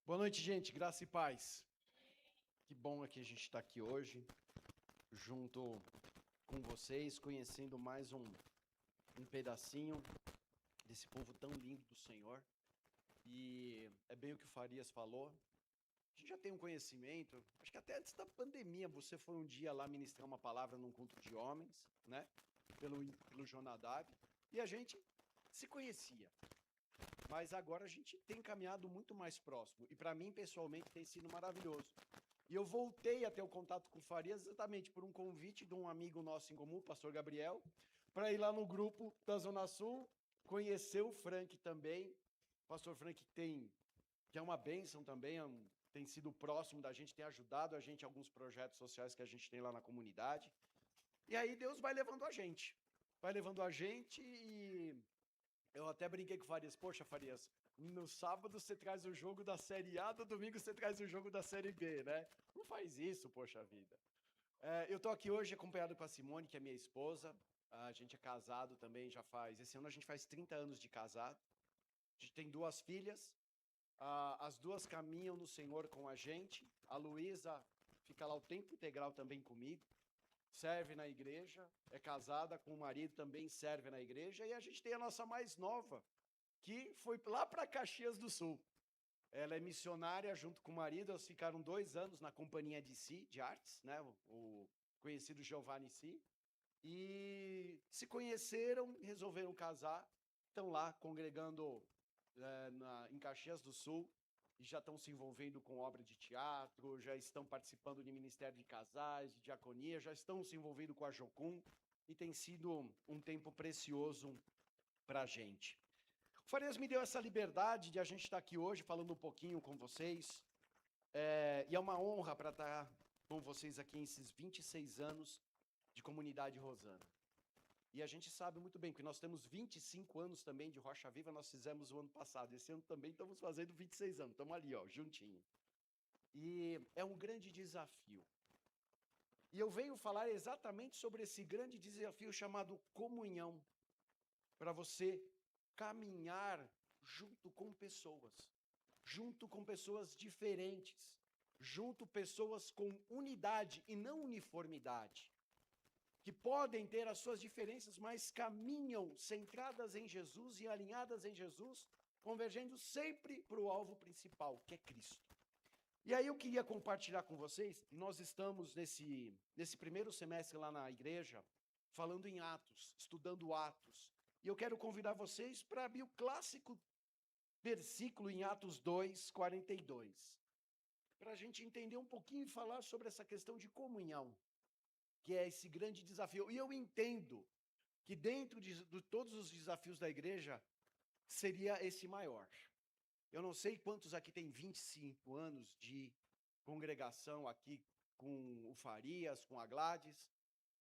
Boa noite, gente. Graça e paz. Que bom é que a gente está aqui hoje, junto com vocês, conhecendo mais um pedacinho desse povo tão lindo do Senhor. E é bem o que o Farias falou. A gente já tem um conhecimento. Acho que até antes da pandemia, você foi um dia lá ministrar uma palavra num culto de homens, né? Pelo Jonadab. E a gente se conhecia. Mas agora a gente tem caminhado muito mais próximo. E para mim, pessoalmente, tem sido maravilhoso. E eu voltei a ter o contato com o Farias exatamente por um convite de um amigo nosso em comum, o pastor Gabriel, para ir lá no grupo da Zona Sul, conhecer o Frank também. O pastor Frank que é uma bênção também, tem sido próximo da gente, tem ajudado a gente em alguns projetos sociais que a gente tem lá na comunidade. E aí Deus vai levando a gente. Vai levando a gente e eu até brinquei com o Farias. Poxa, Farias, no sábado você traz o jogo da Série A, no domingo você traz o jogo da Série B, né? Não faz isso, poxa vida. Eu tô aqui hoje acompanhado com a Simone, que é minha esposa. A gente é casado também, já faz... Esse ano a gente faz 30 anos de casado. A gente tem duas filhas. As duas caminham no Senhor com a gente. A Luísa fica lá o tempo integral também comigo. Serve na igreja, é casada com o marido, também serve na igreja. E a gente tem a nossa mais nova, que foi lá para Caxias do Sul. Ela é missionária junto com o marido, elas ficaram 2 anos na companhia de Si, de artes, né? O conhecido Giovanni Si. E se conheceram, resolveram casar, estão lá congregando em Caxias do Sul e já estão se envolvendo com obra de teatro, já estão participando de ministério de casais, de diaconia, já estão se envolvendo com a Jocum e tem sido um tempo precioso para a gente. O Farias me deu essa liberdade de a gente estar aqui hoje falando um pouquinho com vocês. E é uma honra para estar com vocês aqui nesses 26 anos de Comunidade Rosana. E a gente sabe muito bem que nós temos 25 anos também de Rocha Viva, nós fizemos o ano passado. Esse ano também estamos fazendo 26 anos, estamos ali, ó, juntinho. E é um grande desafio. E eu venho falar exatamente sobre esse grande desafio chamado comunhão, para você caminhar junto com pessoas diferentes, pessoas com unidade e não uniformidade, que podem ter as suas diferenças, mas caminham centradas em Jesus e alinhadas em Jesus, convergendo sempre para o alvo principal, que é Cristo. E aí eu queria compartilhar com vocês, nós estamos nesse primeiro semestre lá na igreja, falando em Atos, estudando Atos. E eu quero convidar vocês para abrir o clássico versículo em Atos 2, 42. Para a gente entender um pouquinho e falar sobre essa questão de comunhão, que é esse grande desafio. E eu entendo que dentro de todos os desafios da igreja, seria esse maior. Eu não sei quantos aqui têm 25 anos de congregação aqui com o Farias, com a Gladys.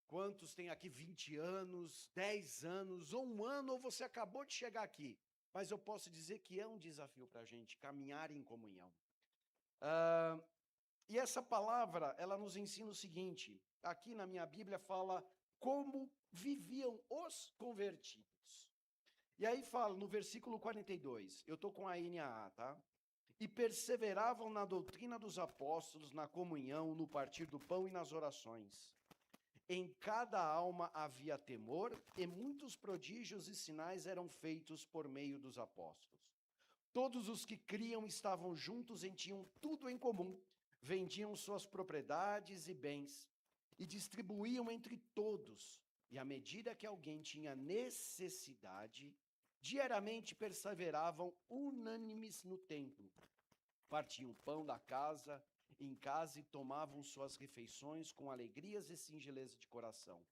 Quantos têm aqui 20 anos, 10 anos, ou um ano, ou você acabou de chegar aqui. Mas eu posso dizer que é um desafio para a gente caminhar em comunhão. E essa palavra, ela nos ensina o seguinte, aqui na minha Bíblia fala como viviam os convertidos. E aí fala no versículo 42, eu estou com a NAA, tá? E perseveravam na doutrina dos apóstolos, na comunhão, no partir do pão e nas orações. Em cada alma havia temor, e muitos prodígios e sinais eram feitos por meio dos apóstolos. Todos os que criam estavam juntos e tinham tudo em comum, vendiam suas propriedades e bens e distribuíam entre todos. E à medida que alguém tinha necessidade, diariamente perseveravam unânimes no templo. Partiam pão da casa em casa e tomavam suas refeições com alegrias e singeleza de coração,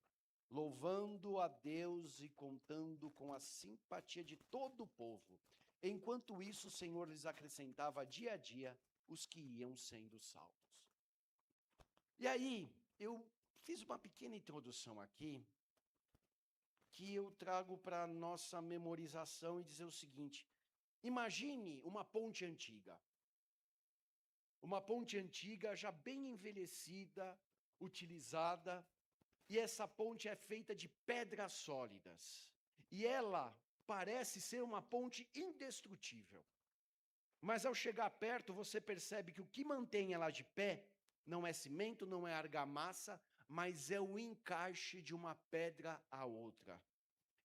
louvando a Deus e contando com a simpatia de todo o povo. Enquanto isso, o Senhor lhes acrescentava dia a dia os que iam sendo salvos. E aí, eu fiz uma pequena introdução aqui, que eu trago para nossa memorização e dizer o seguinte: imagine uma ponte antiga. Uma ponte antiga, já bem envelhecida, utilizada, e essa ponte é feita de pedras sólidas. E ela parece ser uma ponte indestrutível. Mas ao chegar perto, você percebe que o que mantém ela de pé não é cimento, não é argamassa, mas é o encaixe de uma pedra à outra.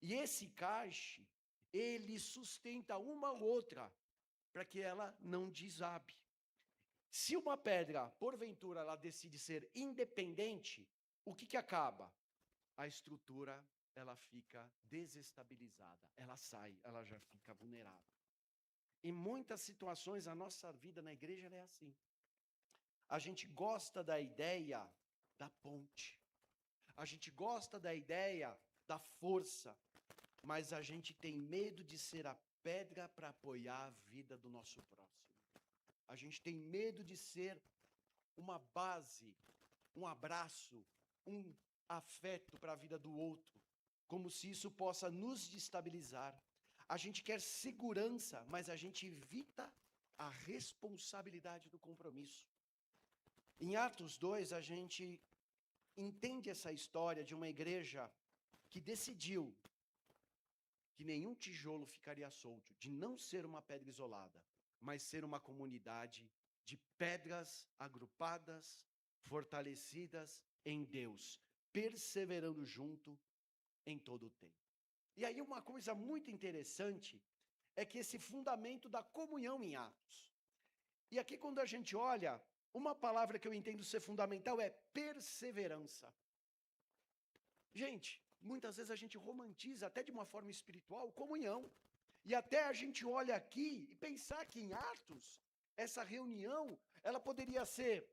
E esse encaixe, ele sustenta uma ou outra, para que ela não desabe. Se uma pedra, porventura, ela decide ser independente, o que acaba? A estrutura, ela fica desestabilizada, ela sai, ela já fica vulnerável. Em muitas situações, a nossa vida na igreja é assim. A gente gosta da ideia da ponte. A gente gosta da ideia da força. Mas a gente tem medo de ser a pedra para apoiar a vida do nosso próximo. A gente tem medo de ser uma base, um abraço, um afeto para a vida do outro. Como se isso possa nos destabilizar. A gente quer segurança, mas a gente evita a responsabilidade do compromisso. Em Atos 2, a gente entende essa história de uma igreja que decidiu que nenhum tijolo ficaria solto, de não ser uma pedra isolada, mas ser uma comunidade de pedras agrupadas, fortalecidas em Deus, perseverando junto em todo o tempo. E aí uma coisa muito interessante é que esse fundamento da comunhão em Atos. E aqui quando a gente olha, uma palavra que eu entendo ser fundamental é perseverança. Gente, muitas vezes a gente romantiza até de uma forma espiritual comunhão. E até a gente olha aqui e pensar que em Atos, essa reunião, ela poderia ser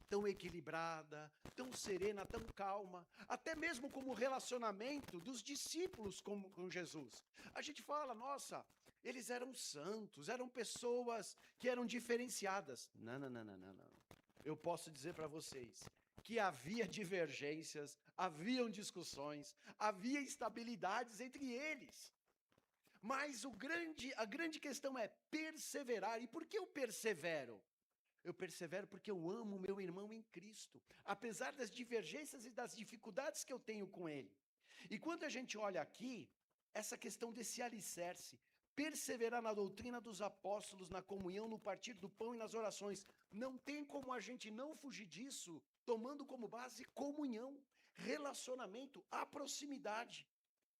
tão equilibrada, tão serena, tão calma, até mesmo como o relacionamento dos discípulos com Jesus. A gente fala, nossa, eles eram santos, eram pessoas que eram diferenciadas. Não. Eu posso dizer para vocês que havia divergências, haviam discussões, havia instabilidades entre eles. Mas a grande questão é perseverar. E por que eu persevero? Eu persevero porque eu amo meu irmão em Cristo, apesar das divergências e das dificuldades que eu tenho com ele. E quando a gente olha aqui, essa questão desse alicerce, perseverar na doutrina dos apóstolos, na comunhão, no partir do pão e nas orações, não tem como a gente não fugir disso, tomando como base comunhão, relacionamento, a proximidade.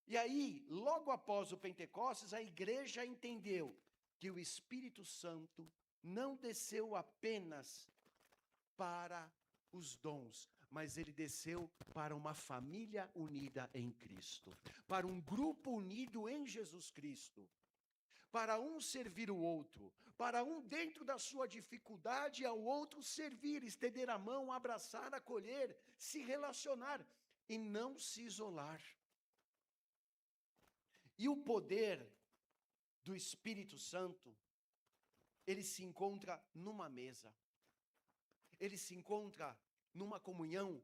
E aí, logo após o Pentecostes, a igreja entendeu que o Espírito Santo não desceu apenas para os dons, mas ele desceu para uma família unida em Cristo, para um grupo unido em Jesus Cristo, para um servir o outro, para um dentro da sua dificuldade ao outro servir, estender a mão, abraçar, acolher, se relacionar e não se isolar. E o poder do Espírito Santo, ele se encontra numa mesa. Ele se encontra numa comunhão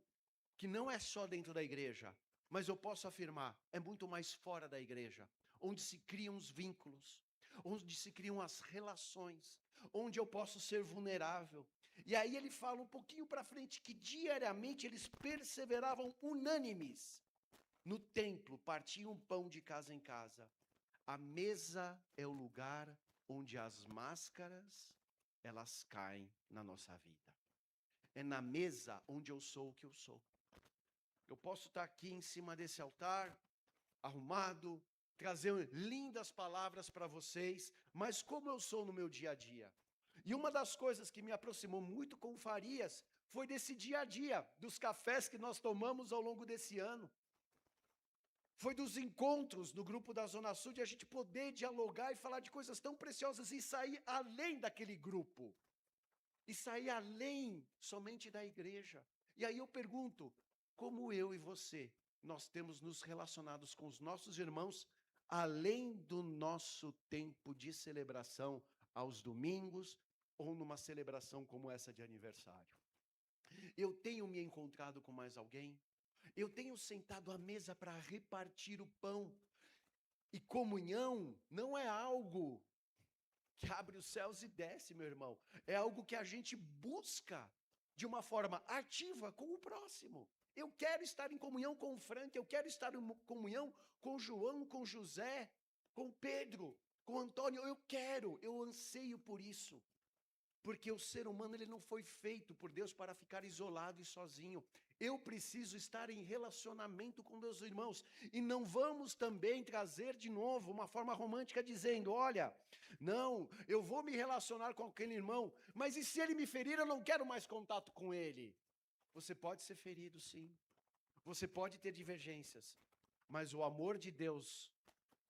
que não é só dentro da igreja, mas eu posso afirmar, é muito mais fora da igreja, onde se criam os vínculos, onde se criam as relações, onde eu posso ser vulnerável. E aí ele fala um pouquinho para frente que diariamente eles perseveravam unânimes no templo, partiam pão de casa em casa. A mesa é o lugar onde as máscaras, elas caem na nossa vida. É na mesa onde eu sou o que eu sou. Eu posso estar aqui em cima desse altar, arrumado, trazer lindas palavras para vocês, mas como eu sou no meu dia a dia? E uma das coisas que me aproximou muito com o Farias foi desse dia a dia, dos cafés que nós tomamos ao longo desse ano. Foi dos encontros no grupo da Zona Sul, de a gente poder dialogar e falar de coisas tão preciosas e sair além daquele grupo. E sair além somente da igreja. E aí eu pergunto, como eu e você, nós temos nos relacionados com os nossos irmãos, além do nosso tempo de celebração aos domingos, ou numa celebração como essa de aniversário? Eu tenho me encontrado com mais alguém? Eu tenho sentado à mesa para repartir o pão. E comunhão não é algo que abre os céus e desce, meu irmão. É algo que a gente busca de uma forma ativa com o próximo. Eu quero estar em comunhão com o Frank, eu quero estar em comunhão com o João, com o José, com o Pedro. Com o Antônio, eu anseio por isso. Porque o ser humano ele não foi feito por Deus para ficar isolado e sozinho. Eu preciso estar em relacionamento com meus irmãos. E não vamos também trazer de novo uma forma romântica dizendo, olha, não, eu vou me relacionar com aquele irmão, mas e se ele me ferir, eu não quero mais contato com ele. Você pode ser ferido, sim. Você pode ter divergências, mas o amor de Deus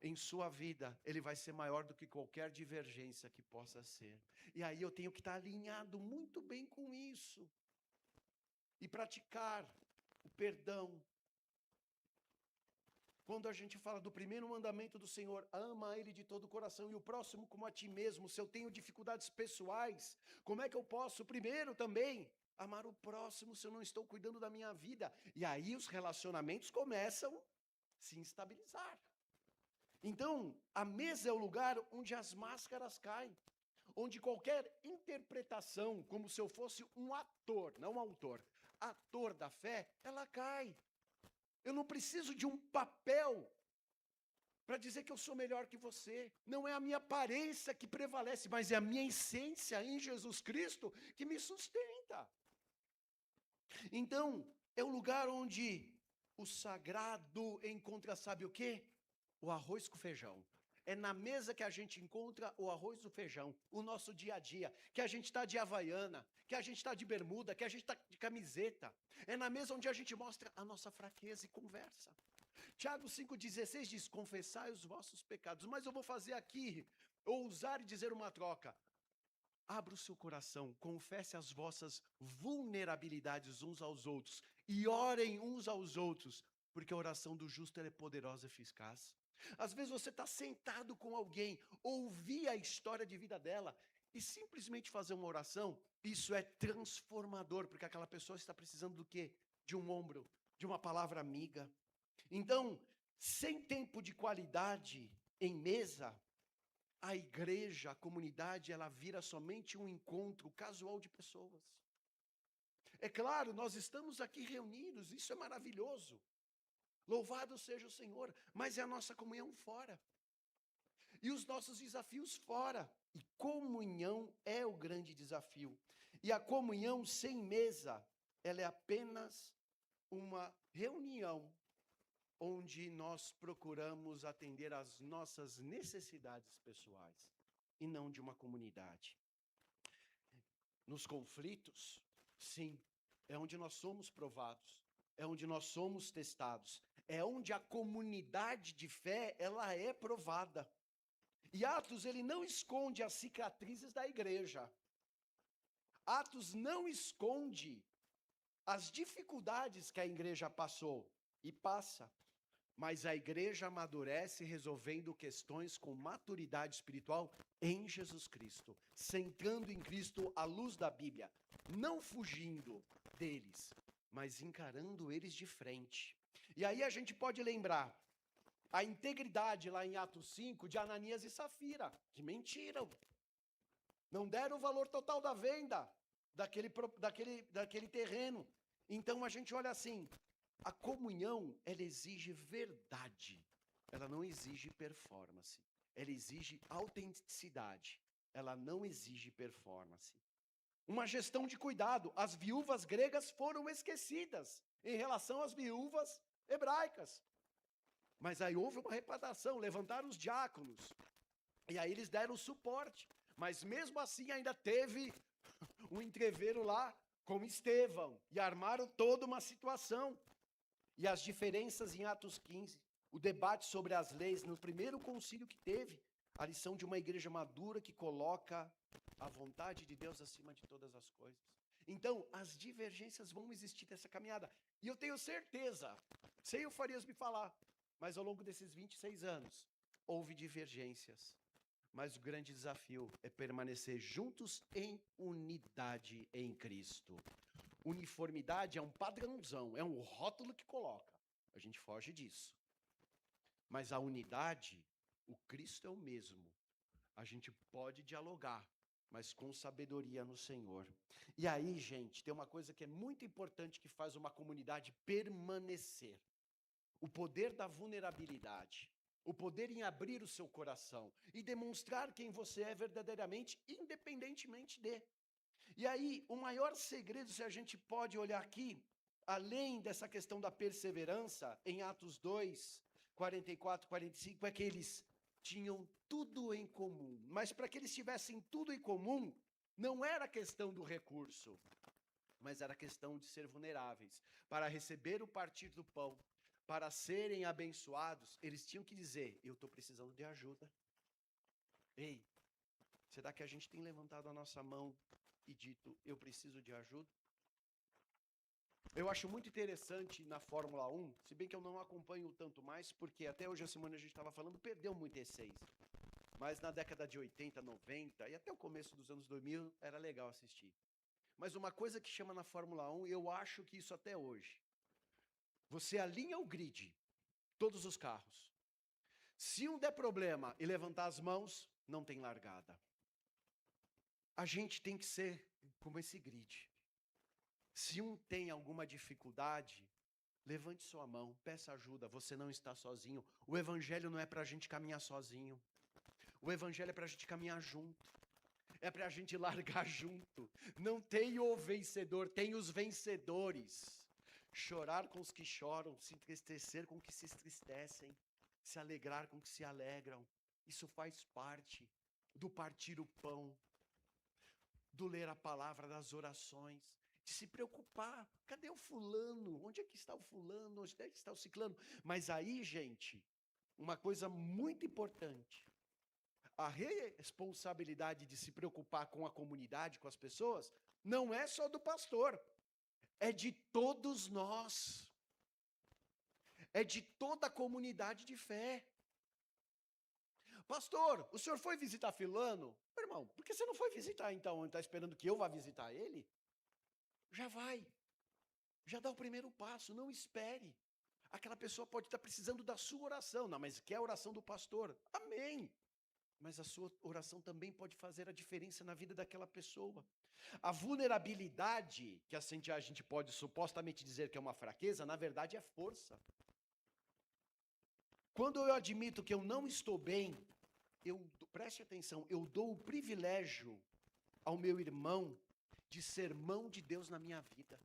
em sua vida, ele vai ser maior do que qualquer divergência que possa ser. E aí eu tenho que estar alinhado muito bem com isso. E praticar o perdão. Quando a gente fala do primeiro mandamento do Senhor, ama Ele de todo o coração e o próximo como a ti mesmo. Se eu tenho dificuldades pessoais, como é que eu posso primeiro também amar o próximo se eu não estou cuidando da minha vida? E aí os relacionamentos começam a se instabilizar. Então, a mesa é o lugar onde as máscaras caem, onde qualquer interpretação, como se eu fosse um ator, não um autor, ator da fé, ela cai. Eu não preciso de um papel para dizer que eu sou melhor que você. Não é a minha aparência que prevalece, mas é a minha essência em Jesus Cristo que me sustenta. Então, é o lugar onde o sagrado encontra, sabe o quê? O arroz com feijão. É na mesa que a gente encontra o arroz e o feijão, o nosso dia a dia, que a gente está de havaiana, que a gente está de bermuda, que a gente está de camiseta. É na mesa onde a gente mostra a nossa fraqueza e conversa. Tiago 5,16 diz, confessai os vossos pecados. Mas eu vou fazer aqui, ousar e dizer uma troca. Abra o seu coração, confesse as vossas vulnerabilidades uns aos outros e orem uns aos outros, porque a oração do justo é poderosa e eficaz. Às vezes você está sentado com alguém, ouvir a história de vida dela e simplesmente fazer uma oração, isso é transformador, porque aquela pessoa está precisando do quê? De um ombro, de uma palavra amiga. Então, sem tempo de qualidade em mesa, a igreja, a comunidade, ela vira somente um encontro casual de pessoas. É claro, nós estamos aqui reunidos, isso é maravilhoso. Louvado seja o Senhor, mas é a nossa comunhão fora. E os nossos desafios fora. E comunhão é o grande desafio. E a comunhão sem mesa, ela é apenas uma reunião onde nós procuramos atender às nossas necessidades pessoais e não de uma comunidade. Nos conflitos, sim, é onde nós somos provados, é onde nós somos testados, é onde a comunidade de fé, ela é provada. E Atos, ele não esconde as cicatrizes da igreja. Atos não esconde as dificuldades que a igreja passou e passa. Mas a igreja amadurece resolvendo questões com maturidade espiritual em Jesus Cristo, centrando em Cristo à luz da Bíblia, não fugindo deles, mas encarando eles de frente. E aí a gente pode lembrar a integridade lá em Atos 5 de Ananias e Safira, que mentiram. Não deram o valor total da venda daquele terreno. Então a gente olha assim, a comunhão, ela exige verdade, ela não exige performance, ela exige autenticidade, ela não exige performance. Uma gestão de cuidado, as viúvas gregas foram esquecidas em relação às viúvas hebraicas. Mas aí houve uma reparação, levantaram os diáconos, e aí eles deram suporte, mas mesmo assim ainda teve um entrevero lá com Estevão, e armaram toda uma situação. E as diferenças em Atos 15, o debate sobre as leis, no primeiro concílio que teve, a lição de uma igreja madura que coloca a vontade de Deus acima de todas as coisas. Então, as divergências vão existir nessa caminhada. E eu tenho certeza, sem o Farias me falar, mas ao longo desses 26 anos, houve divergências. Mas o grande desafio é permanecer juntos em unidade em Cristo. Uniformidade é um padrãozão, é um rótulo que coloca. A gente foge disso. Mas a unidade, o Cristo é o mesmo. A gente pode dialogar, mas com sabedoria no Senhor. E aí, gente, tem uma coisa que é muito importante que faz uma comunidade permanecer. O poder da vulnerabilidade. o poder em abrir o seu coração e demonstrar quem você é verdadeiramente, independentemente de. E aí, o maior segredo, se a gente pode olhar aqui, além dessa questão da perseverança, em Atos 2, 44, 45, é que eles tinham tudo em comum. Mas para que eles tivessem tudo em comum, não era questão do recurso, mas era questão de ser vulneráveis. Para receber o partir do pão, para serem abençoados, eles tinham que dizer, eu estou precisando de ajuda. Ei, será que a gente tem levantado a nossa mão e dito, eu preciso de ajuda? Eu acho muito interessante na Fórmula 1, se bem que eu não acompanho tanto mais, porque até hoje a semana a gente estava falando, perdeu muito essência. Mas na década de 80, 90 e até o começo dos anos 2000, era legal assistir. Mas uma coisa que chama na Fórmula 1, eu acho que isso até hoje. Você alinha o grid, todos os carros. Se um der problema e levantar as mãos, não tem largada. A gente tem que ser como esse grid. Se um tem alguma dificuldade, levante sua mão, peça ajuda, você não está sozinho. O evangelho não é para a gente caminhar sozinho. O evangelho é para a gente caminhar junto. É para a gente largar junto. Não tem o vencedor, tem os vencedores. Chorar com os que choram, se entristecer com os que se entristecem, se alegrar com os que se alegram. Isso faz parte do partir o pão, do ler a palavra, das orações, de se preocupar. Cadê o fulano? Onde é que está o fulano? Onde é que está o ciclano? Mas aí, gente, uma coisa muito importante. A responsabilidade de se preocupar com a comunidade, com as pessoas, não é só do pastor, é de todos nós. É de toda a comunidade de fé. Pastor, o senhor foi visitar fulano? Meu irmão, por que você não foi visitar então? Está esperando que eu vá visitar ele? Já vai. Já dá o primeiro passo, não espere. Aquela pessoa pode estar precisando da sua oração. Não, mas quer a oração do pastor? Amém. Mas a sua oração também pode fazer a diferença na vida daquela pessoa. A vulnerabilidade, que a gente pode supostamente dizer que é uma fraqueza, na verdade é força. Quando eu admito que eu não estou bem, preste atenção, eu dou o privilégio ao meu irmão de ser mão de Deus na minha vida,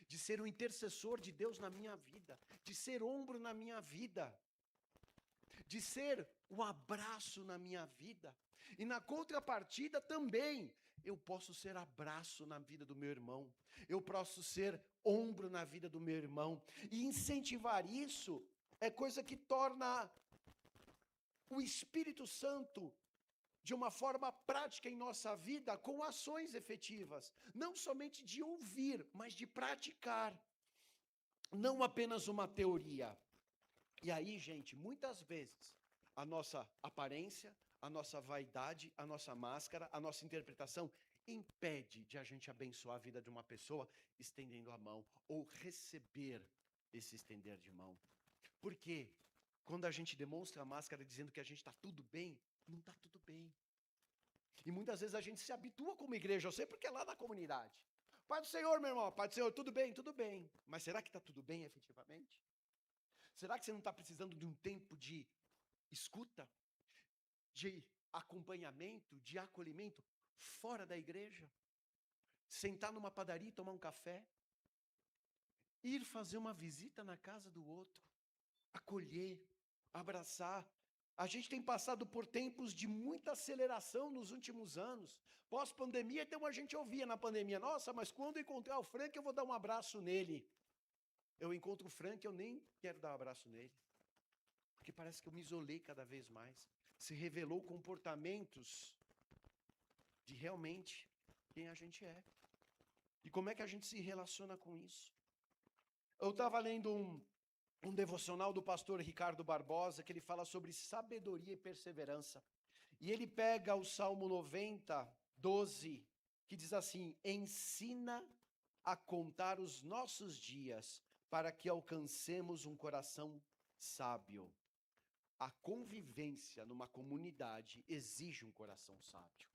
de ser um intercessor de Deus na minha vida, de ser ombro na minha vida, de ser o abraço na minha vida. E na contrapartida também, eu posso ser abraço na vida do meu irmão, eu posso ser ombro na vida do meu irmão, e incentivar isso é coisa que torna o Espírito Santo de uma forma prática em nossa vida, com ações efetivas, não somente de ouvir, mas de praticar, não apenas uma teoria. E aí, gente, muitas vezes, a nossa aparência, a nossa vaidade, a nossa máscara, a nossa interpretação impede de a gente abençoar a vida de uma pessoa estendendo a mão, ou receber esse estender de mão. Por quê? Quando a gente demonstra a máscara dizendo que a gente está tudo bem, não está tudo bem. E muitas vezes a gente se habitua como igreja, eu sei porque é lá na comunidade. Pai do Senhor, meu irmão, Pai do Senhor, tudo bem, tudo bem. Mas será que está tudo bem efetivamente? Será que você não está precisando de um tempo de escuta, de acompanhamento, de acolhimento fora da igreja? Sentar numa padaria e tomar um café? Ir fazer uma visita na casa do outro? Acolher, abraçar. A gente tem passado por tempos de muita aceleração nos últimos anos. Pós-pandemia, então a gente ouvia na pandemia, nossa, mas quando encontrar o Frank eu vou dar um abraço nele. Eu encontro o Frank, eu nem quero dar um abraço nele. Porque parece que eu me isolei cada vez mais. Se revelou comportamentos de realmente quem a gente é. E como é que a gente se relaciona com isso? Eu estava lendo um devocional do pastor Ricardo Barbosa, que ele fala sobre sabedoria e perseverança. E ele pega o Salmo 90, 12, que diz assim: ensina a contar os nossos dias, para que alcancemos um coração sábio. A convivência numa comunidade exige um coração sábio.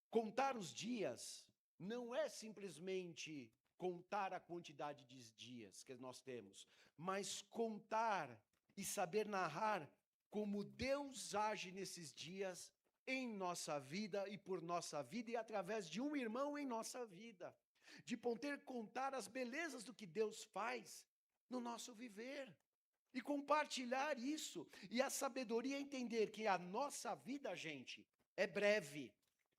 Contar os dias não é simplesmente contar a quantidade de dias que nós temos, mas contar e saber narrar como Deus age nesses dias em nossa vida e por nossa vida e através de um irmão em nossa vida. De poder contar as belezas do que Deus faz no nosso viver. E compartilhar isso. E a sabedoria é entender que a nossa vida, gente, é breve.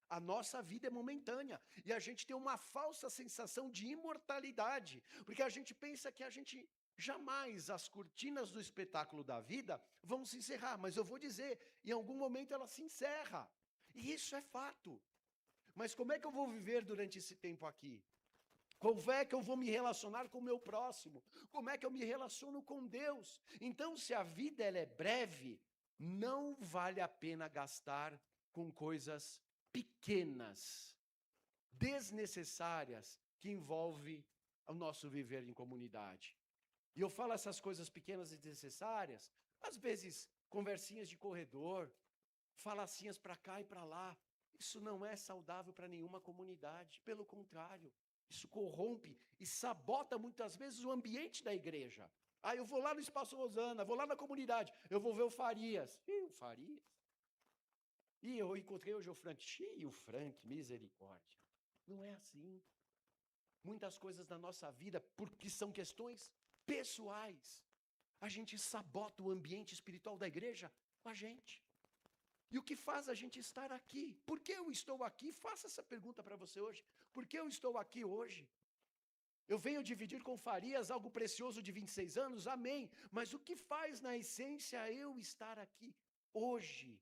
A nossa vida é momentânea. E a gente tem uma falsa sensação de imortalidade. Porque a gente pensa que a gente jamais, as cortinas do espetáculo da vida vão se encerrar. Mas eu vou dizer, em algum momento ela se encerra. E isso é fato. Mas como é que eu vou viver durante esse tempo aqui? Como é que eu vou me relacionar com o meu próximo? Como é que eu me relaciono com Deus? Então, se a vida ela é breve, não vale a pena gastar com coisas pequenas, desnecessárias, que envolvem o nosso viver em comunidade. E eu falo essas coisas pequenas e desnecessárias, às vezes conversinhas de corredor, falacinhas para cá e para lá. Isso não é saudável para nenhuma comunidade, pelo contrário. Isso corrompe e sabota muitas vezes o ambiente da igreja. Ah, eu vou lá no Espaço Rosana, vou lá na comunidade, eu vou ver o Farias. Ih, o Farias. E eu encontrei hoje o Frank. Ih, o Frank, misericórdia. Não é assim. Muitas coisas da nossa vida, porque são questões pessoais, a gente sabota o ambiente espiritual da igreja com a gente. E o que faz a gente estar aqui? Por que eu estou aqui? Faça essa pergunta para você hoje. Por que eu estou aqui hoje? Eu venho dividir com Farias algo precioso de 26 anos, amém. Mas o que faz na essência eu estar aqui hoje?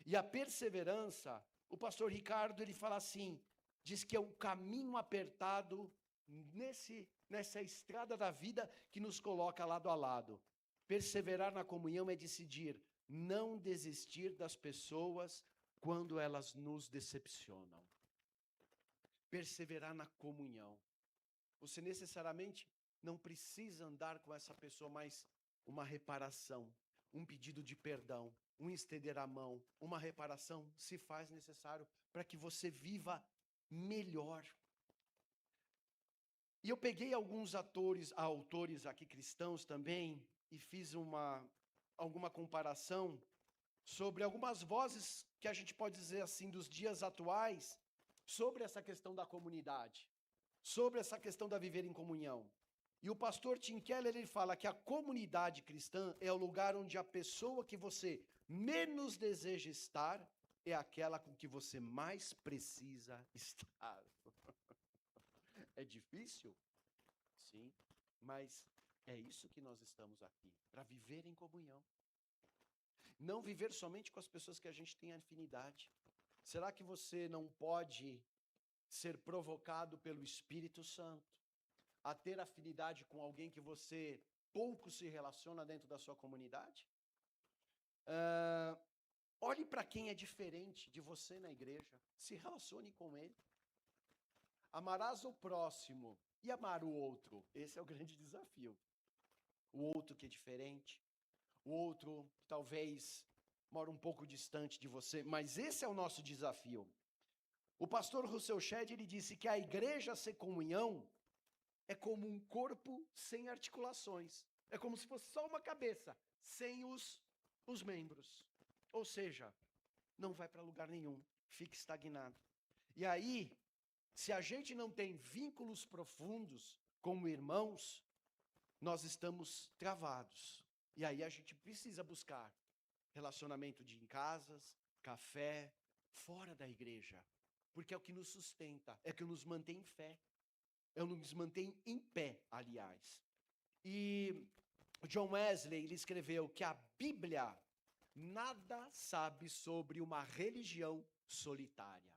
E a perseverança, o pastor Ricardo, ele fala assim, diz que é o caminho apertado nessa estrada da vida que nos coloca lado a lado. Perseverar na comunhão é decidir não desistir das pessoas quando elas nos decepcionam. Perseverar na comunhão. Você necessariamente não precisa andar com essa pessoa, mas uma reparação, um pedido de perdão, um estender a mão, uma reparação se faz necessário para que você viva melhor. E eu peguei alguns autores aqui cristãos também e fiz alguma comparação sobre algumas vozes que a gente pode dizer assim dos dias atuais sobre essa questão da comunidade, sobre essa questão da viver em comunhão. E o pastor Tim Keller, ele fala que a comunidade cristã é o lugar onde a pessoa que você menos deseja estar é aquela com que você mais precisa estar. É difícil? Sim, mas é isso que nós estamos aqui, para viver em comunhão. Não viver somente com as pessoas que a gente tem afinidade. Será que você não pode ser provocado pelo Espírito Santo a ter afinidade com alguém que você pouco se relaciona dentro da sua comunidade? Olhe para quem é diferente de você na igreja, se relacione com ele. Amarás o próximo e amar o outro, esse é o grande desafio. O outro que é diferente, o outro que talvez mora um pouco distante de você, mas esse é o nosso desafio. O pastor Russell Shedd, ele disse que a igreja sem comunhão é como um corpo sem articulações. É como se fosse só uma cabeça, sem os membros. Ou seja, não vai para lugar nenhum, fica estagnado. E aí, se a gente não tem vínculos profundos como irmãos, nós estamos travados. E aí a gente precisa buscar relacionamento em casas, café, fora da igreja. Porque é o que nos sustenta, é o que nos mantém em fé. É o que nos mantém em pé, aliás. E John Wesley, ele escreveu que a Bíblia nada sabe sobre uma religião solitária.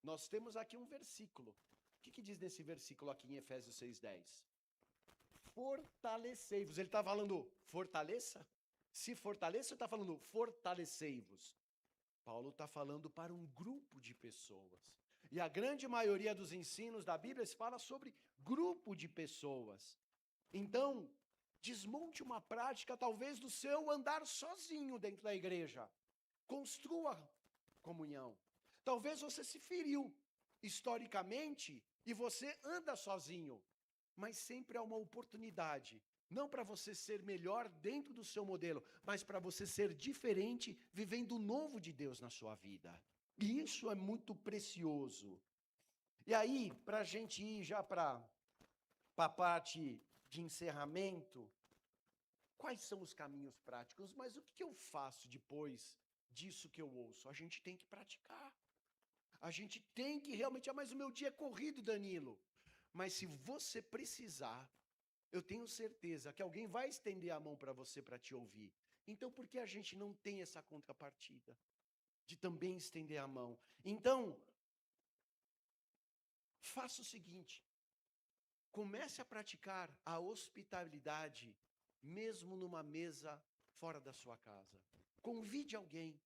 Nós temos aqui um versículo. O que diz nesse versículo aqui em Efésios 6:10? Fortalecei-vos. Ele está falando fortaleça? Se fortaleça, ele está falando fortalecei-vos. Paulo está falando para um grupo de pessoas. E a grande maioria dos ensinos da Bíblia se fala sobre grupo de pessoas. Então, desmonte uma prática talvez do seu andar sozinho dentro da igreja. Construa comunhão. Talvez você se feriu historicamente e você anda sozinho. Mas sempre há uma oportunidade Não para você ser melhor dentro do seu modelo, mas para você ser diferente, vivendo o novo de Deus na sua vida. E isso é muito precioso. E aí, para a gente ir já para a parte de encerramento, quais são os caminhos práticos? Mas o que eu faço depois disso que eu ouço? A gente tem que praticar. A gente tem que realmente, mas o meu dia é corrido, Danilo. Mas se você precisar, eu tenho certeza que alguém vai estender a mão para você para te ouvir. Então, por que a gente não tem essa contrapartida? De também estender a mão. Então, faça o seguinte: comece a praticar a hospitalidade, mesmo numa mesa fora da sua casa. Convide alguém.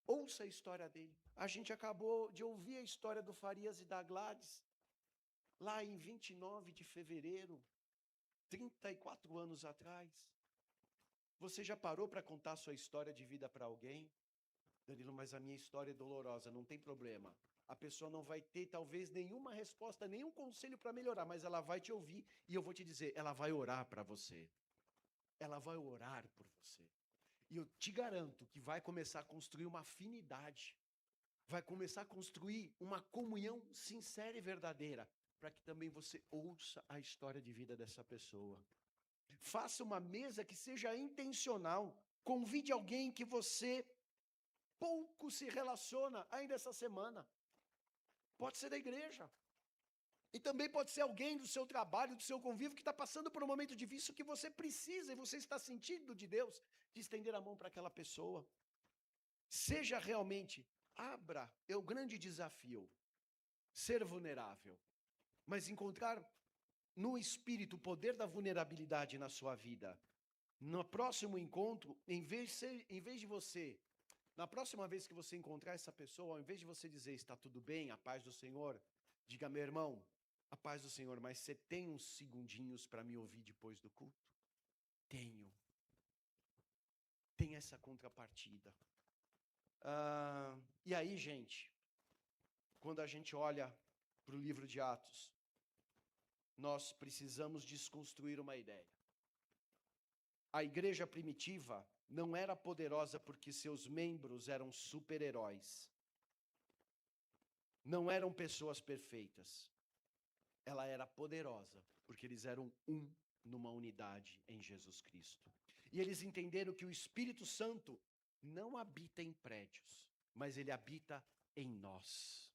Ouça a história dele. A gente acabou de ouvir a história do Farias e da Gladys, lá em 29 de fevereiro, 34 anos atrás. Você já parou para contar sua história de vida para alguém? Danilo, mas a minha história é dolorosa, não tem problema. A pessoa não vai ter talvez nenhuma resposta, nenhum conselho para melhorar, mas ela vai te ouvir e eu vou te dizer, ela vai orar para você. Ela vai orar por você. E eu te garanto que vai começar a construir uma afinidade. Vai começar a construir uma comunhão sincera e verdadeira, para que também você ouça a história de vida dessa pessoa. Faça uma mesa que seja intencional. Convide alguém que você pouco se relaciona ainda essa semana. Pode ser da igreja. E também pode ser alguém do seu trabalho, do seu convívio, que está passando por um momento difícil que você precisa e você está sentindo de Deus de estender a mão para aquela pessoa. Seja realmente, abra, é o grande desafio, ser vulnerável, mas encontrar no Espírito o poder da vulnerabilidade na sua vida. No próximo encontro, na próxima vez que você encontrar essa pessoa, ao invés de você dizer, está tudo bem, a paz do Senhor, diga, meu irmão, a paz do Senhor, mas você tem uns segundinhos para me ouvir depois do culto? Tenho. Tem essa contrapartida. E aí, gente, quando a gente olha para o livro de Atos, nós precisamos desconstruir uma ideia. A igreja primitiva não era poderosa porque seus membros eram super-heróis. Não eram pessoas perfeitas. Ela era poderosa porque eles eram numa unidade em Jesus Cristo. E eles entenderam que o Espírito Santo não habita em prédios, mas ele habita em nós.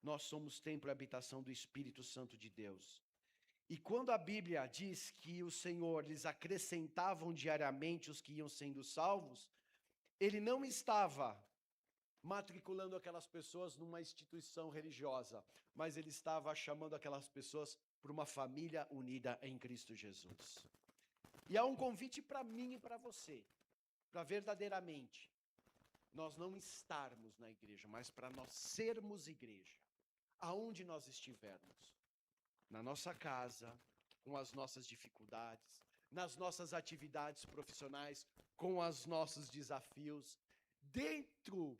Nós somos templo e habitação do Espírito Santo de Deus. E quando a Bíblia diz que o Senhor lhes acrescentavam diariamente os que iam sendo salvos, ele não estava matriculando aquelas pessoas numa instituição religiosa, mas ele estava chamando aquelas pessoas para uma família unida em Cristo Jesus. E há um convite para mim e para você, para verdadeiramente nós não estarmos na igreja, mas para nós sermos igreja, aonde nós estivermos. Na nossa casa, com as nossas dificuldades, nas nossas atividades profissionais, com os nossos desafios, dentro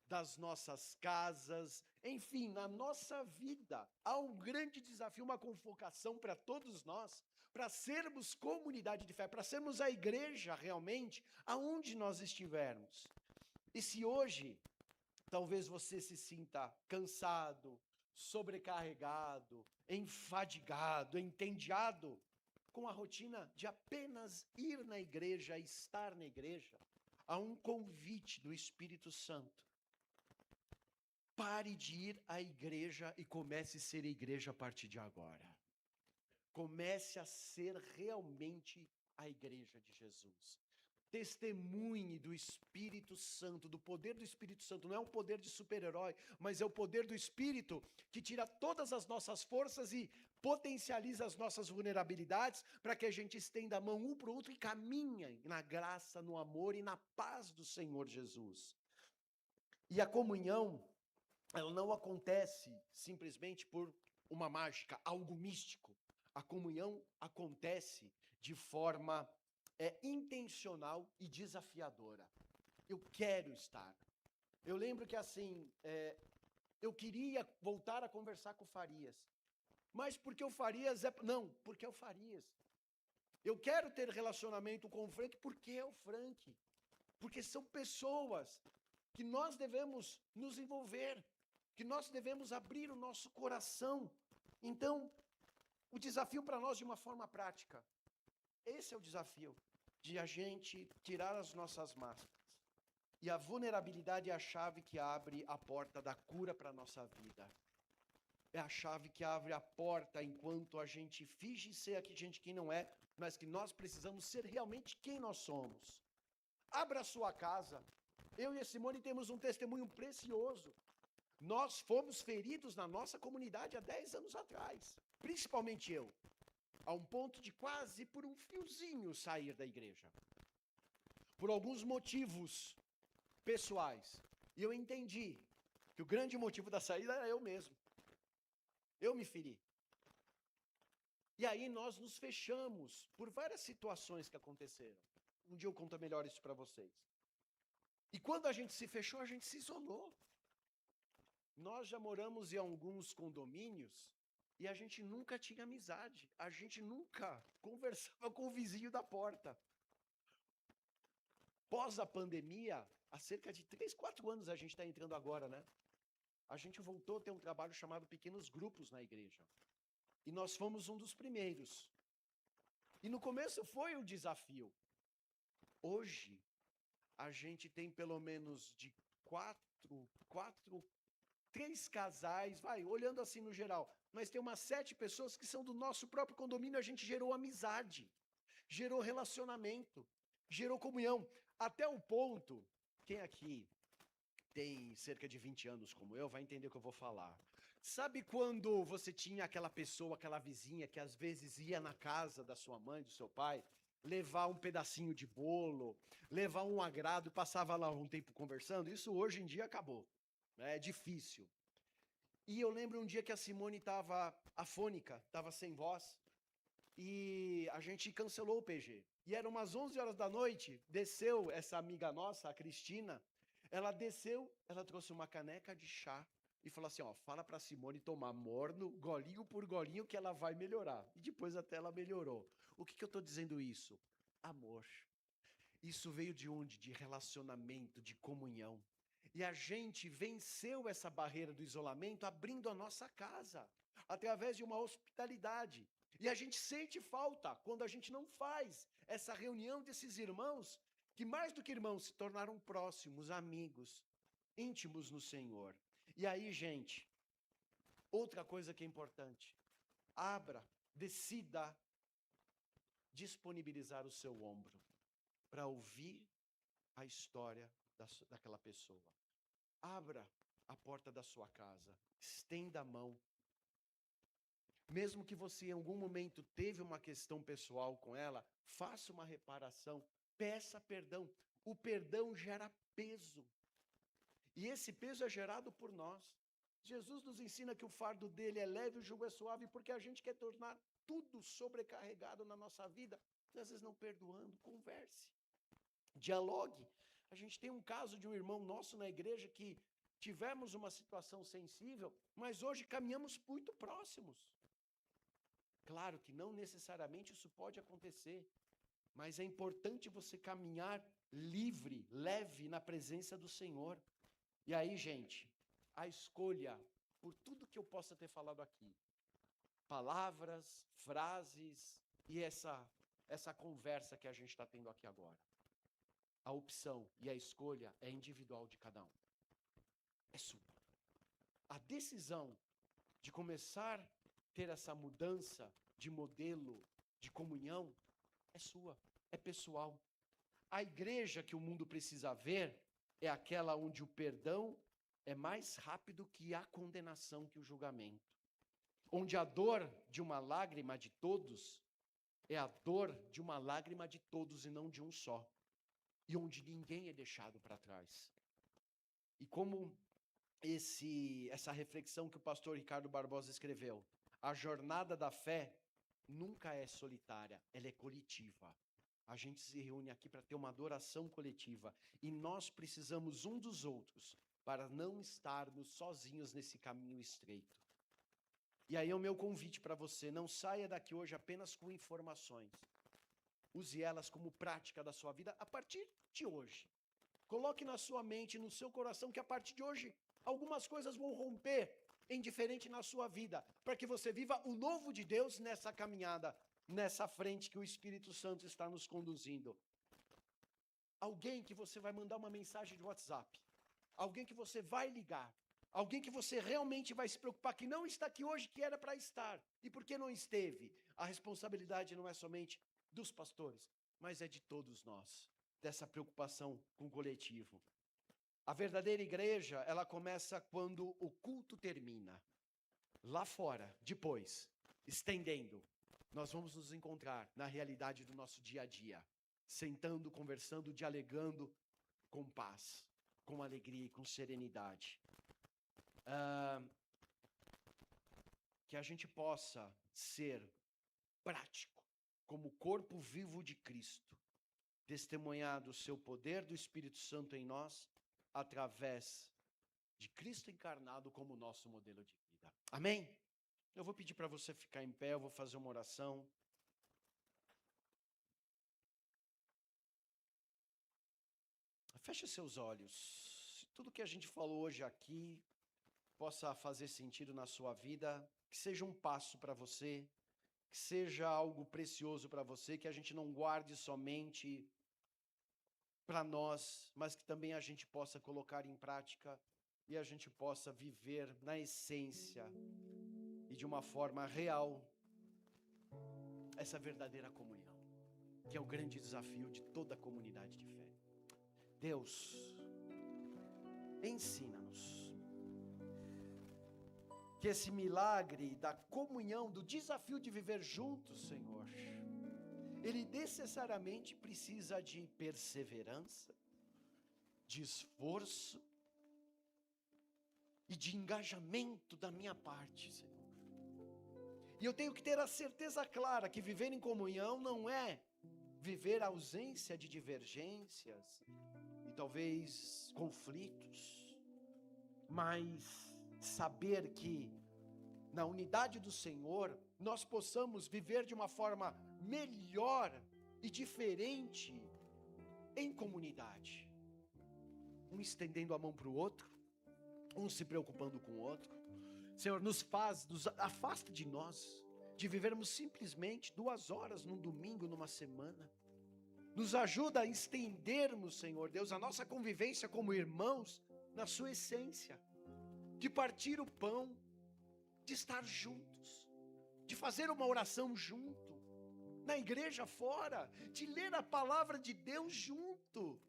das nossas casas, enfim, na nossa vida, há um grande desafio, uma convocação para todos nós, para sermos comunidade de fé, para sermos a igreja realmente, aonde nós estivermos. E se hoje, talvez você se sinta cansado, sobrecarregado, enfadigado, entediado com a rotina de apenas ir na igreja, estar na igreja, há um convite do Espírito Santo. Pare de ir à igreja e comece a ser igreja a partir de agora. Comece a ser realmente a igreja de Jesus. Testemunhe do Espírito Santo, do poder do Espírito Santo. Não é um poder de super-herói, mas é o poder do Espírito que tira todas as nossas forças e potencializa as nossas vulnerabilidades para que a gente estenda a mão um para o outro e caminhe na graça, no amor e na paz do Senhor Jesus. E a comunhão, ela não acontece simplesmente por uma mágica, algo místico. A comunhão acontece de forma intencional e desafiadora. Eu quero estar. Eu lembro que assim, eu queria voltar a conversar com o Farias. Mas porque o Farias não, porque é o Farias. Eu quero ter relacionamento com o Frank porque é o Frank. Porque são pessoas que nós devemos nos envolver, que nós devemos abrir o nosso coração. Então, o desafio para nós de uma forma prática, esse é o desafio, de a gente tirar as nossas máscaras. E a vulnerabilidade é a chave que abre a porta da cura para a nossa vida. É a chave que abre a porta enquanto a gente finge ser aqui gente quem não é, mas que nós precisamos ser realmente quem nós somos. Abra a sua casa. Eu e a Simone temos um testemunho precioso. Nós fomos feridos na nossa comunidade há 10 anos atrás. Principalmente eu. A um ponto de quase por um fiozinho sair da igreja. Por alguns motivos pessoais. E eu entendi que o grande motivo da saída era eu mesmo. Eu me feri. E aí nós nos fechamos por várias situações que aconteceram. Um dia eu conto melhor isso para vocês. E quando a gente se fechou, a gente se isolou. Nós já moramos em alguns condomínios e a gente nunca tinha amizade. A gente nunca conversava com o vizinho da porta. Pós a pandemia, há cerca de 3, 4 anos a gente está entrando agora, né? A gente voltou a ter um trabalho chamado Pequenos Grupos na igreja. E nós fomos um dos primeiros. E no começo foi um desafio. Hoje, a gente tem pelo menos de 3 casais, olhando assim no geral, mas tem umas 7 pessoas que são do nosso próprio condomínio, a gente gerou amizade, gerou relacionamento, gerou comunhão, até o ponto, quem aqui tem cerca de 20 anos como eu, vai entender o que eu vou falar. Sabe quando você tinha aquela pessoa, aquela vizinha que às vezes ia na casa da sua mãe, do seu pai, levar um pedacinho de bolo, levar um agrado e passava lá um tempo conversando? Isso hoje em dia acabou, né? É difícil. E eu lembro um dia que a Simone estava afônica, estava sem voz, e a gente cancelou o PG. E eram umas 11 horas da noite, desceu essa amiga nossa, a Cristina, ela desceu, ela trouxe uma caneca de chá e falou assim, ó, fala pra Simone tomar morno, golinho por golinho, que ela vai melhorar. E depois até ela melhorou. O que eu tô dizendo isso? Amor. Isso veio de onde? De relacionamento, de comunhão. E a gente venceu essa barreira do isolamento abrindo a nossa casa, através de uma hospitalidade. E a gente sente falta quando a gente não faz essa reunião desses irmãos, que mais do que irmãos se tornaram próximos, amigos, íntimos no Senhor. E aí, gente, outra coisa que é importante, abra, decida disponibilizar o seu ombro para ouvir a história daquela pessoa. Abra a porta da sua casa, estenda a mão. Mesmo que você em algum momento teve uma questão pessoal com ela, faça uma reparação, peça perdão. O perdão gera peso. E esse peso é gerado por nós. Jesus nos ensina que o fardo dele é leve e o jugo é suave, porque a gente quer tornar tudo sobrecarregado na nossa vida, e às vezes não perdoando. Converse, dialogue. A gente tem um caso de um irmão nosso na igreja que tivemos uma situação sensível, mas hoje caminhamos muito próximos. Claro que não necessariamente isso pode acontecer, mas é importante você caminhar livre, leve na presença do Senhor. E aí, gente, a escolha por tudo que eu possa ter falado aqui, palavras, frases e essa conversa que a gente está tendo aqui agora. A opção e a escolha é individual de cada um. É sua. A decisão de começar a ter essa mudança de modelo, de comunhão, é sua, é pessoal. A igreja que o mundo precisa ver é aquela onde o perdão é mais rápido que a condenação, que o julgamento. Onde a dor de uma lágrima de todos é a dor de uma lágrima de todos e não de um só. E onde ninguém é deixado para trás. E como essa reflexão que o pastor Ricardo Barbosa escreveu, a jornada da fé nunca é solitária, ela é coletiva. A gente se reúne aqui para ter uma adoração coletiva e nós precisamos um dos outros para não estarmos sozinhos nesse caminho estreito. E aí é o meu convite para você, não saia daqui hoje apenas com informações, use elas como prática da sua vida a partir de hoje. Coloque na sua mente, no seu coração, que a partir de hoje, algumas coisas vão romper em diferente na sua vida, para que você viva o novo de Deus nessa caminhada, nessa frente que o Espírito Santo está nos conduzindo. Alguém que você vai mandar uma mensagem de WhatsApp, alguém que você vai ligar, alguém que você realmente vai se preocupar, que não está aqui hoje, que era para estar. E por que não esteve? A responsabilidade não é somente dos pastores, mas é de todos nós, dessa preocupação com o coletivo. A verdadeira igreja, ela começa quando o culto termina. Lá fora, depois, estendendo, nós vamos nos encontrar na realidade do nosso dia a dia, sentando, conversando, dialogando com paz, com alegria e com serenidade. Que a gente possa ser prático, como corpo vivo de Cristo, testemunhar do seu poder, do Espírito Santo em nós, através de Cristo encarnado como nosso modelo de vida. Amém? Eu vou pedir para você ficar em pé, eu vou fazer uma oração. Feche seus olhos. Se tudo que a gente falou hoje aqui possa fazer sentido na sua vida, que seja um passo para você, que seja algo precioso para você, que a gente não guarde somente para nós, mas que também a gente possa colocar em prática e a gente possa viver na essência e de uma forma real essa verdadeira comunhão, que é o grande desafio de toda a comunidade de fé. Deus, ensina-nos que esse milagre da comunhão, do desafio de viver juntos, Senhor, ele necessariamente precisa de perseverança, de esforço e de engajamento da minha parte, Senhor. E eu tenho que ter a certeza clara que viver em comunhão não é viver a ausência de divergências e talvez conflitos, mas saber que na unidade do Senhor nós possamos viver de uma forma melhor e diferente em comunidade. Um estendendo a mão para o outro, um se preocupando com o outro. Senhor, nos afasta de nós, de vivermos simplesmente 2 horas num domingo, numa semana. Nos ajuda a estendermos, Senhor Deus, a nossa convivência como irmãos na sua essência, de partir o pão, de estar juntos, de fazer uma oração junto, na igreja fora, de ler a palavra de Deus junto,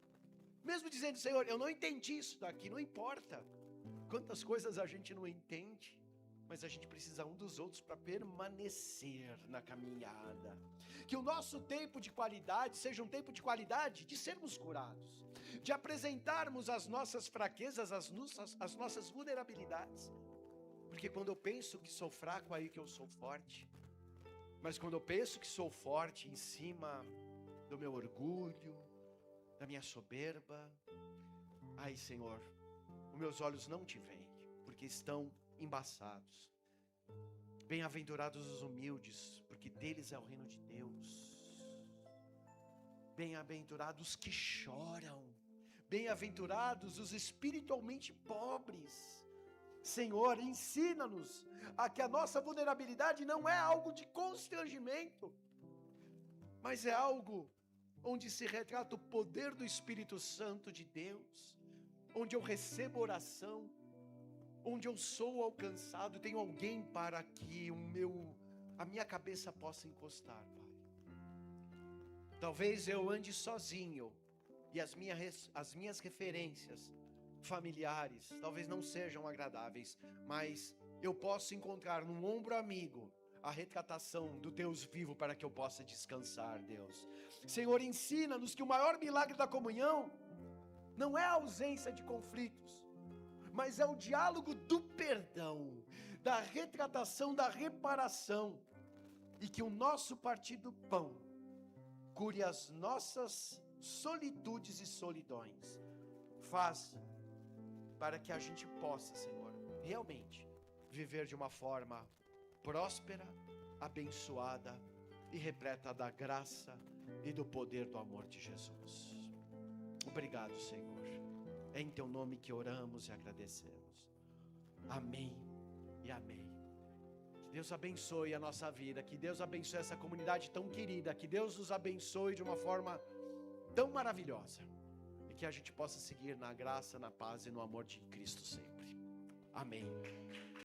mesmo dizendo, Senhor, eu não entendi isso daqui, não importa quantas coisas a gente não entende, mas a gente precisa um dos outros para permanecer na caminhada. Que o nosso tempo de qualidade seja um tempo de qualidade de sermos curados, de apresentarmos as nossas fraquezas, as nossas vulnerabilidades. Porque quando eu penso que sou fraco, aí que eu sou forte. Mas quando eu penso que sou forte em cima do meu orgulho, da minha soberba, ai, Senhor, os meus olhos não te veem, porque estão embaçados. Bem-aventurados os humildes, porque deles é o reino de Deus. Bem-aventurados os que choram, bem-aventurados os espiritualmente pobres. Senhor, ensina-nos a que a nossa vulnerabilidade não é algo de constrangimento, mas é algo onde se retrata o poder do Espírito Santo de Deus, onde eu recebo oração, onde eu sou alcançado, tenho alguém para que a minha cabeça possa encostar, Pai. Talvez eu ande sozinho e as minhas referências familiares talvez não sejam agradáveis, mas eu posso encontrar num ombro amigo a retratação do Deus vivo para que eu possa descansar, Deus. Senhor, ensina-nos que o maior milagre da comunhão não é a ausência de conflitos, mas é o diálogo do perdão, da retratação, da reparação, e que o nosso partir do pão cure as nossas solitudes e solidões. Faça para que a gente possa, Senhor, realmente viver de uma forma próspera, abençoada, e repleta da graça e do poder do amor de Jesus. Obrigado, Senhor. É em teu nome que oramos e agradecemos. Amém e amém. Que Deus abençoe a nossa vida, que Deus abençoe essa comunidade tão querida, que Deus nos abençoe de uma forma tão maravilhosa, e que a gente possa seguir na graça, na paz e no amor de Cristo sempre. Amém.